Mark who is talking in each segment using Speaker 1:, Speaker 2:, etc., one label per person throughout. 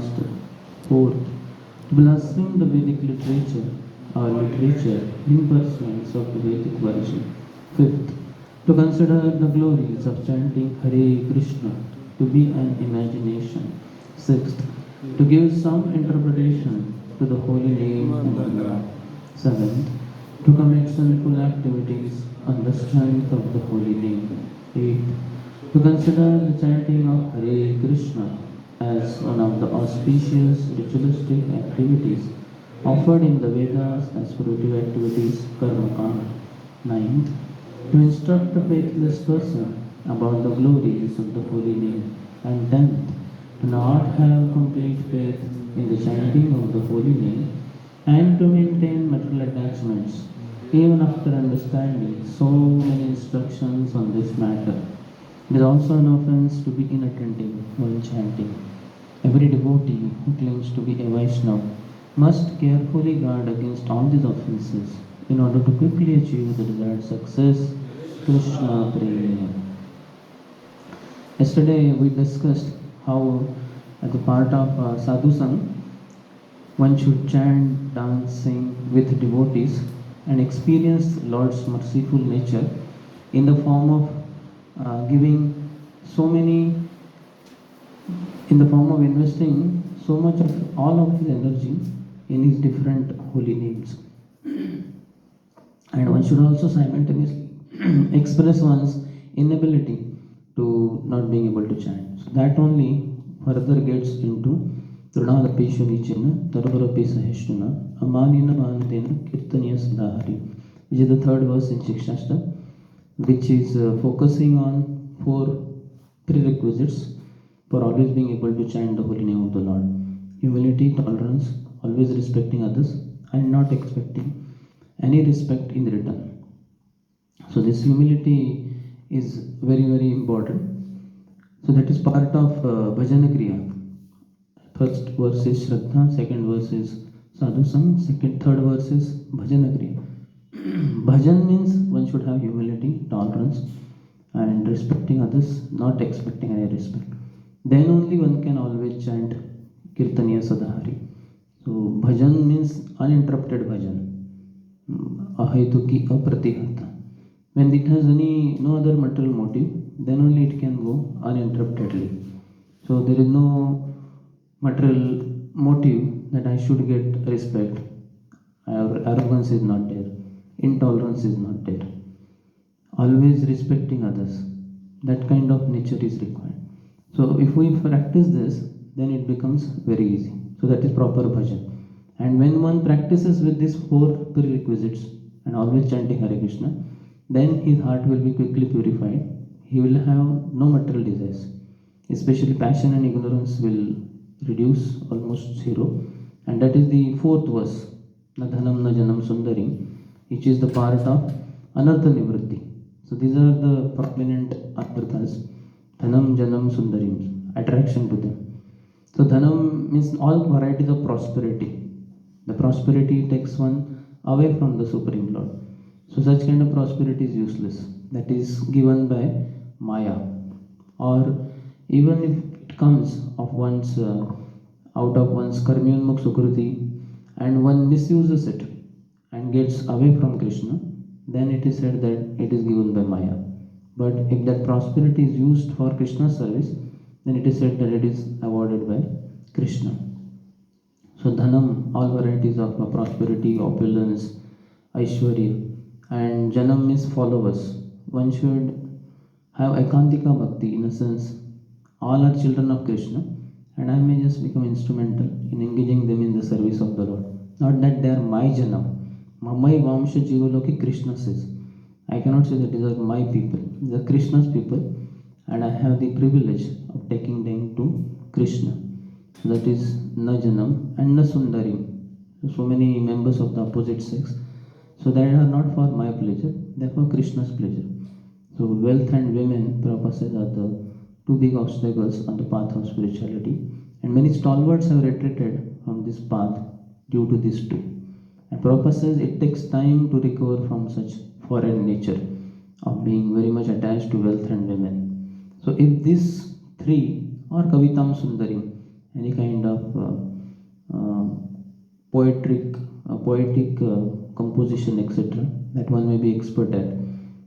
Speaker 1: master. Fourth, to blessing the Vedic literature or literature in pursuance of the Vedic version. Fifth, to consider the glories of chanting Hare Krishna to be an imagination. Sixth, to give some interpretation to the holy name and mantra. Seventh, to commit sinful activities on the strength of the holy name. Eighth, to consider the chanting of Hare Krishna as one of the auspicious ritualistic activities offered in the Vedas as fruitive activities, karma kanda. Ninth, to instruct the faithless person about the glories of the holy name. And tenth, to not have complete faith in the chanting of the holy name and to maintain material attachments even after understanding so many instructions on this matter. It is also an offense to be inattentive while chanting. Every devotee who claims to be a Vaishnava must carefully guard against all these offenses in order to quickly achieve the desired success. Krishna Prema. Yesterday we discussed how, as a part of sadhu sang, one should chant, dance, sing with devotees and experience Lord's merciful nature in the form of giving so many, in the form of investing so much of all of his energy in his different holy names. And one should also simultaneously express one's inability to not being able to chant. So that only further gets into Trunadapishu Nichina, Tarvarapi Saheshtuna, Amanina Manatena, Kirtaniya Sadahari, which is the third verse in Shikshashta, which is focusing on 4 prerequisites for always being able to chant the holy name of the Lord. Humility, tolerance, always respecting others, and not expecting any respect in return. So this humility is very, very important. So that is part of Bhajana Kriya. First verse is Shraddha, second verse is Sadhu Sang, third verse is Bhajana Kriya. Bhajan means one should have humility, tolerance, and respecting others, not expecting any respect. Then only one can always chant Kirtaniya Sadahari. So bhajan means uninterrupted bhajan. Ahetuki apratihata. When it has no other material motive, then only it can go uninterruptedly. So there is no material motive that I should get respect. Arrogance is not there. Intolerance is not there. Always respecting others. That kind of nature is required. So if we practice this, then it becomes very easy. So that is proper bhajan. And when one practices with these 4 prerequisites and always chanting Hare Krishna, then his heart will be quickly purified. He will have no material desires. Especially passion and ignorance will reduce almost zero. And that is the 4th verse, Na Dhanam Na Janam Sundarim, which is the part of Anartha Nivritti. So these are the prominent anarthas. Dhanam, Janam, Sundarim, attraction to them. So Dhanam means all varieties of prosperity. The prosperity takes one away from the Supreme Lord. So such kind of prosperity is useless. That is given by Maya. Or even if it comes of one's out of one's karmyonmukh sukruti and one misuses it and gets away from Krishna, then it is said that it is given by Maya. But if that prosperity is used for Krishna's service, then it is said that it is awarded by Krishna. So Dhanam, all varieties of prosperity, opulence, Aishwarya, and Janam means followers. One should have Ekantika Bhakti, in a sense, all are children of Krishna, and I may just become instrumental in engaging them in the service of the Lord. Not that they are my Janam. Mamai Vamsha Jivaloki, Krishna says. I cannot say that these are my people. These are Krishna's people, and I have the privilege of taking them to Krishna. That is Na Janam and Na Sundarim. So many members of the opposite sex. So they are not for my pleasure, they are for Krishna's pleasure. So wealth and women, Prabhupada says, are the 2 big obstacles on the path of spirituality. And many stalwarts have retreated from this path due to these 2. And Prabhupada says it takes time to recover from such foreign nature of being very much attached to wealth and women. So if these 3 or Kavitam Sundarim, any kind of poetic, composition, etc., that one may be expert at.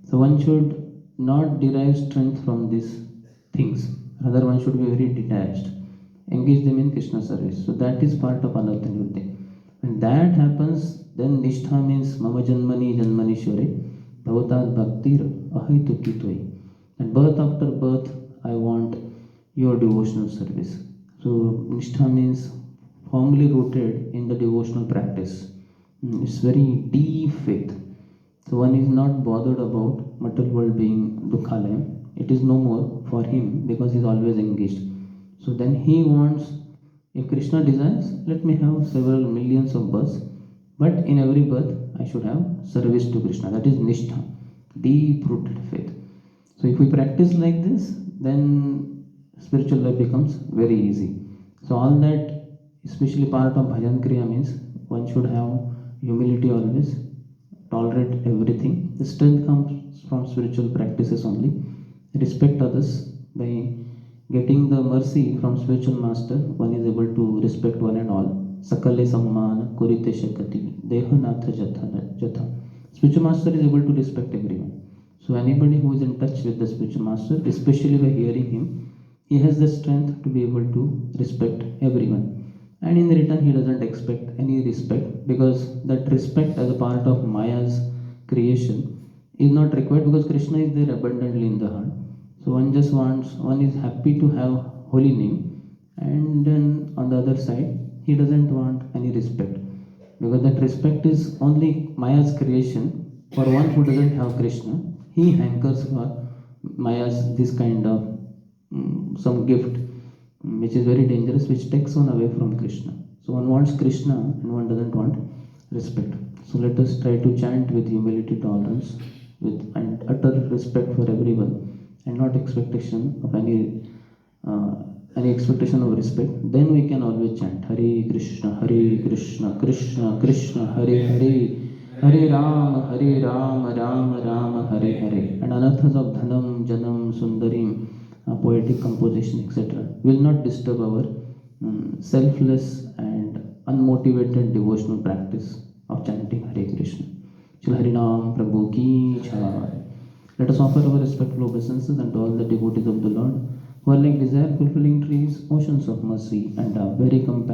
Speaker 1: So one should not derive strength from these things. Rather, one should be very detached. Engage them in Krishna service. So that is part of Anartha Nivritti. When that happens, then Nishtha means Mama Janmani Janmani Shore, Bhavatat Bhaktir Ahituki Toi. And birth after birth, I want your devotional service. So Nishtha means firmly rooted in the devotional practice. It's very deep faith. So one is not bothered about material world being Dukhalayam. It is no more for him because he is always engaged. So then he wants, if Krishna desires, let me have several millions of births, but in every birth I should have service to Krishna. That is Nishtha, deep rooted faith. So if we practice like this, then spiritual life becomes very easy. So all that, especially part of bhajan kriya, means one should have humility always, tolerate everything. The strength comes from spiritual practices only. Respect others. By getting the mercy from spiritual master, one is able to respect one and all. Sakale samman kurite shakati dehanatha jatha. Spiritual master is able to respect everyone. So anybody who is in touch with the spiritual master, especially by hearing him, he has the strength to be able to respect everyone. And in return, he doesn't expect any respect, because that respect as a part of Maya's creation is not required, because Krishna is there abundantly in the heart. So one is happy to have holy name, and then on the other side, he doesn't want any respect, because that respect is only Maya's creation. For one who doesn't have Krishna, he hankers for Maya's this kind of some gift, which is very dangerous, which takes one away from Krishna. So one wants Krishna and one doesn't want respect. So let us try to chant with humility, tolerance, with and utter respect for everyone, and not expectation of any expectation of respect. Then we can always chant Hare Krishna, Krishna Krishna, Hare Hare. Hare Ram, Ram Ram, Hare Hare. And anarthas of Dhanam, Janam, Sundarim, poetic composition, etc., will not disturb our selfless and unmotivated devotional practice of chanting Hare Krishna. Shri Harinam Prabhu Ki Jai. Let us offer our respectful obeisances unto all the devotees of the Lord, who are like desire fulfilling trees, oceans of mercy, and are very compassionate.